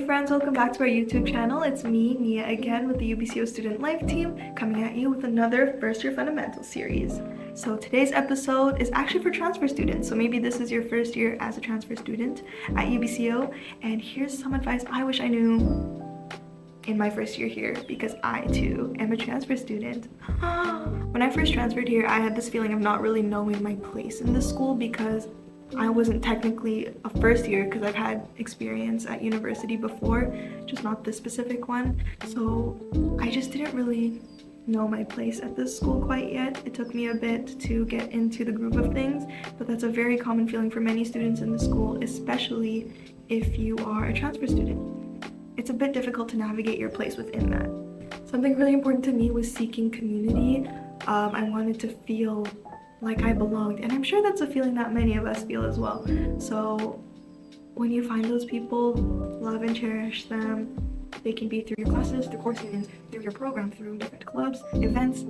friends, welcome back to our YouTube channel. It's me, Nia, again with the UBCO Student Life team, coming at you with another First Year Fundamentals series. So today's episode is actually for transfer students, so maybe this is your first year as a transfer student at UBCO, and here's some advice I wish I knew in my first year here, because I too am a transfer student. When I first transferred here, I had this feeling of not really knowing my place in the school because I wasn't technically a first year because I've had experience at university before, just not this specific one. So I just didn't really know my place at this school quite yet. It took me a bit to get into the groove of things, but that's a very common feeling for many students in the school, especially if you are a transfer student. It's a bit difficult to navigate your place within that. Something really important to me was seeking community. I wanted to feel like I belonged, and I'm sure that's a feeling that many of us feel as well. So when you find those people, love and cherish them. They can be through your classes, through courses, through your program, through different clubs, events,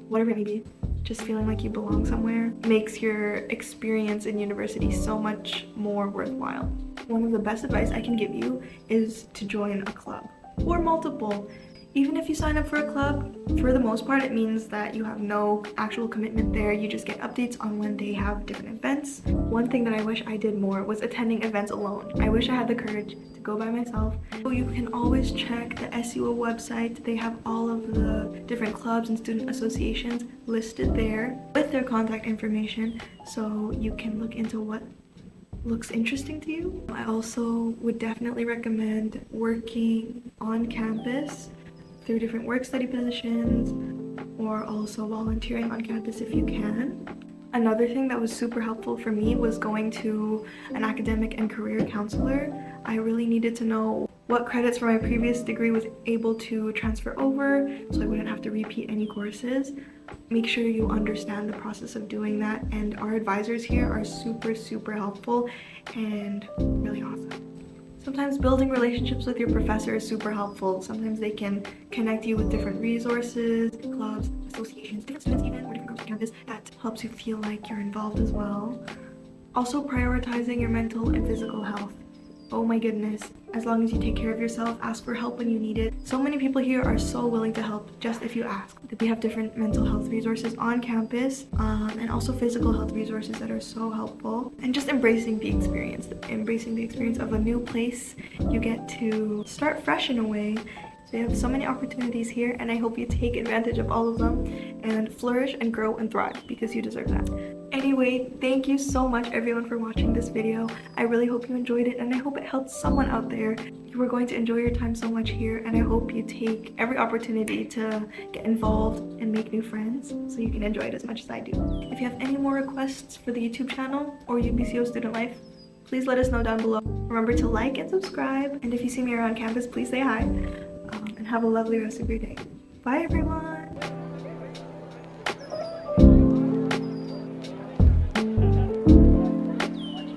whatever it may be. Just feeling like you belong somewhere makes your experience in university so much more worthwhile. One of the best advice I can give you is to join a club, or multiple. Even if you sign up for a club, for the most part, it means that you have no actual commitment there. You just get updates on when they have different events. One thing that I wish I did more was attending events alone. I wish I had the courage to go by myself. So you can always check the SUO website. They have all of the different clubs and student associations listed there with their contact information, so you can look into what looks interesting to you. I also would definitely recommend working on campus through different work-study positions, or also volunteering on campus if you can. Another thing that was super helpful for me was going to an academic and career counselor. I really needed to know what credits from my previous degree was able to transfer over so I wouldn't have to repeat any courses. Make sure you understand the process of doing that, and our advisors here are super helpful and really awesome. Sometimes building relationships with your professor is super helpful. Sometimes they can connect you with different resources, clubs, associations, different students even, or different groups on campus that helps you feel like you're involved as well. Also, prioritizing your mental and physical health. Oh my goodness, as long as you take care of yourself, ask for help when you need it. So many people here are so willing to help just if you ask. We have different mental health resources on campus, and also physical health resources that are so helpful. And just embracing the experience of a new place. You get to start fresh in a way. So you have so many opportunities here, and I hope you take advantage of all of them and flourish and grow and thrive, because you deserve that. Anyway, thank you so much everyone for watching this video. I really hope you enjoyed it, and I hope it helped someone out there. You are going to enjoy your time so much here, and I hope you take every opportunity to get involved and make new friends so you can enjoy it as much as I do. If you have any more requests for the YouTube channel or UBCO Student Life, please let us know down below. Remember to like and subscribe, and if you see me around campus, please say hi. And have a lovely rest of your day. Bye everyone!